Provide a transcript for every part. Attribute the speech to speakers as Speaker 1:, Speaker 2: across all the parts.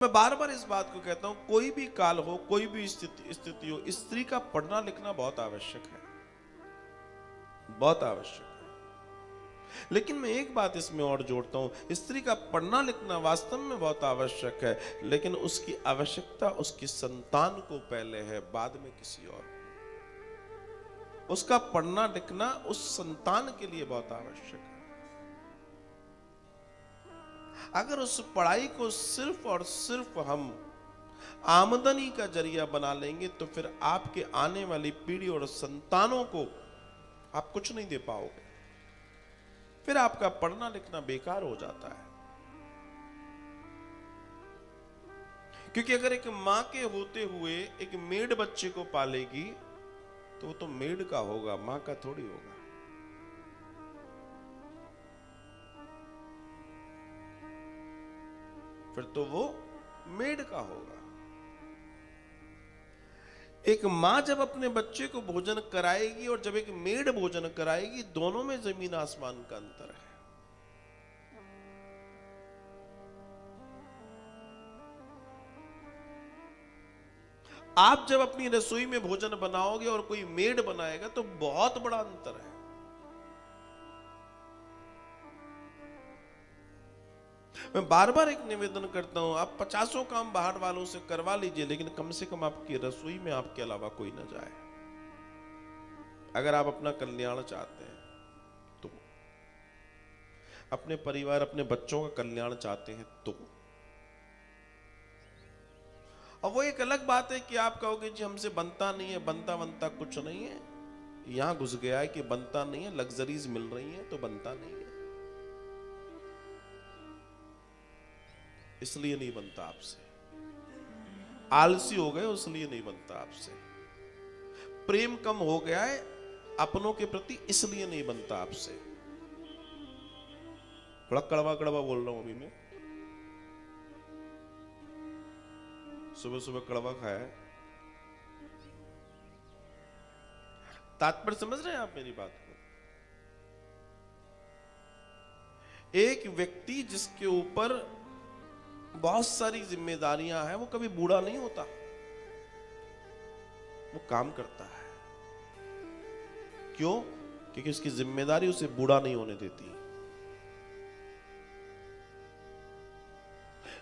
Speaker 1: मैं बार बार इस बात को कहता हूं, कोई भी काल हो, कोई भी स्थिति हो, स्त्री का पढ़ना लिखना बहुत आवश्यक है, बहुत आवश्यक है। लेकिन मैं एक बात इसमें और जोड़ता हूं, स्त्री का पढ़ना लिखना वास्तव में बहुत आवश्यक है, लेकिन उसकी आवश्यकता उसकी संतान को पहले है, बाद में किसी और को। उसका पढ़ना लिखना उस संतान के लिए बहुत आवश्यक है। अगर उस पढ़ाई को सिर्फ और सिर्फ हम आमदनी का जरिया बना लेंगे तो फिर आपके आने वाली पीढ़ी और संतानों को आप कुछ नहीं दे पाओगे, फिर आपका पढ़ना लिखना बेकार हो जाता है। क्योंकि अगर एक मां के होते हुए एक मेड बच्चे को पालेगी तो वो तो मेड का होगा, मां का थोड़ी होगा। फिर तो वो मेड का होगा। एक मां जब अपने बच्चे को भोजन कराएगी और जब एक मेड भोजन कराएगी, दोनों में जमीन आसमान का अंतर है। आप जब अपनी रसोई में भोजन बनाओगे और कोई मेड बनाएगा तो बहुत बड़ा अंतर है। मैं बार बार एक निवेदन करता हूं, आप 50 काम बाहर वालों से करवा लीजिए, लेकिन कम से कम आपकी रसोई में आपके अलावा कोई ना जाए। अगर आप अपना कल्याण चाहते हैं तो, अपने परिवार अपने बच्चों का कल्याण चाहते हैं तो। और वो एक अलग बात है कि आप कहोगे जी हमसे बनता नहीं है, बनता बनता कुछ नहीं है। यहां घुस गया है कि बनता नहीं है, लग्जरीज मिल रही है तो बनता नहीं है, इसलिए नहीं बनता आपसे। आलसी हो गए इसलिए नहीं बनता आपसे। प्रेम कम हो गया है अपनों के प्रति, इसलिए नहीं बनता आपसे। बड़ा कड़वा कड़वा बोल रहा हूं अभी मैं, सुबह सुबह कड़वा खाया है। तात्पर्य समझ रहे हैं आप मेरी बात को? एक व्यक्ति जिसके ऊपर बहुत सारी जिम्मेदारियां हैं, वो कभी बूढ़ा नहीं होता, वो काम करता है। क्यों? क्योंकि उसकी जिम्मेदारी उसे बूढ़ा नहीं होने देती।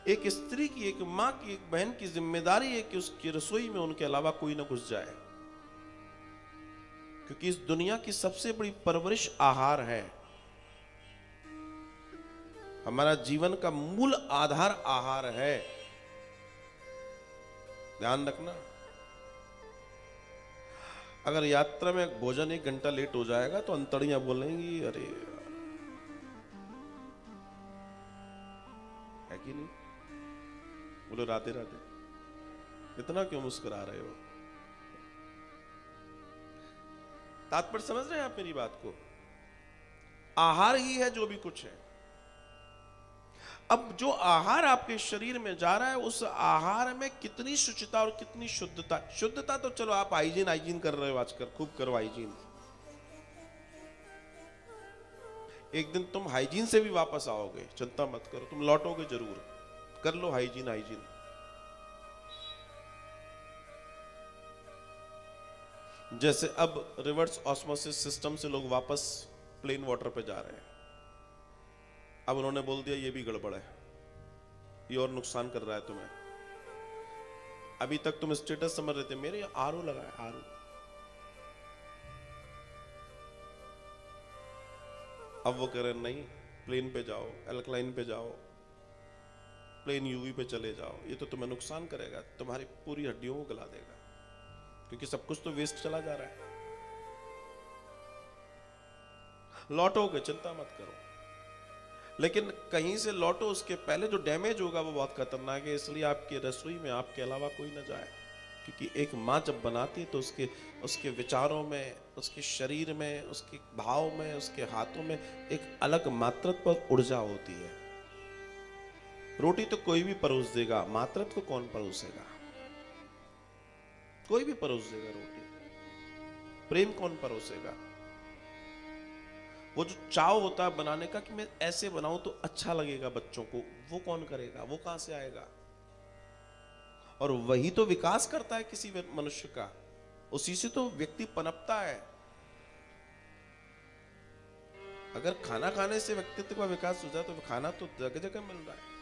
Speaker 1: एक स्त्री की, एक मां की, एक बहन की जिम्मेदारी है कि उसकी रसोई में उनके अलावा कोई ना घुस जाए, क्योंकि इस दुनिया की सबसे बड़ी परवरिश आहार है। हमारा जीवन का मूल आधार आहार है, ध्यान रखना। अगर यात्रा में भोजन 1 घंटा लेट हो जाएगा तो अंतड़ियां बोलेंगी, अरे है कि नहीं? बोलो राधे राधे। इतना क्यों मुस्कुरा रहे हो? तात्पर्य समझ रहे हैं आप मेरी बात को? आहार ही है जो भी कुछ है। अब जो आहार आपके शरीर में जा रहा है, उस आहार में कितनी शुचिता और कितनी शुद्धता। शुद्धता तो चलो आप हाइजीन कर रहे हो आजकल, खूब करो हाइजीन। एक दिन तुम हाइजीन से भी वापस आओगे, चिंता मत करो, तुम लौटोगे जरूर। कर लो हाइजीन। जैसे अब रिवर्स ऑस्मोसिस सिस्टम से लोग वापस प्लेन वाटर पे जा रहे हैं। अब उन्होंने बोल दिया ये भी गड़बड़ है, ये और नुकसान कर रहा है तुम्हें। अभी तक तुम स्टेटस समझ रहे थे मेरे आरओ लगा है, आरओ। अब वो कह रहे नहीं, प्लेन पे जाओ, एल्कलाइन पे जाओ, प्लेन यूवी पे चले जाओ, ये तो तुम्हें नुकसान करेगा, तुम्हारी पूरी हड्डियों को गला देगा, क्योंकि सब कुछ तो वेस्ट चला जा रहा है। लौटोगे, चिंता मत करो, लेकिन कहीं से लौटो, उसके पहले जो डैमेज होगा वो बहुत खतरनाक है। इसलिए आपकी रसोई में आपके अलावा कोई ना जाए, क्योंकि एक माँ जब बनाती है तो उसके विचारों में, उसके शरीर में, उसके भाव में, उसके हाथों में एक अलग मातृत्व ऊर्जा होती है। रोटी तो कोई भी परोस देगा, मातृत्व कौन परोसेगा? कोई भी परोस देगा रोटी, प्रेम कौन परोसेगा? वो जो चाव होता है बनाने का कि मैं ऐसे बनाऊं तो अच्छा लगेगा बच्चों को, वो कौन करेगा? वो कहां से आएगा? और वही तो विकास करता है किसी मनुष्य का, उसी से तो व्यक्ति पनपता है। अगर खाना खाने से व्यक्तित्व का विकास हो जाए तो खाना तो जगह जगह मिल रहा है।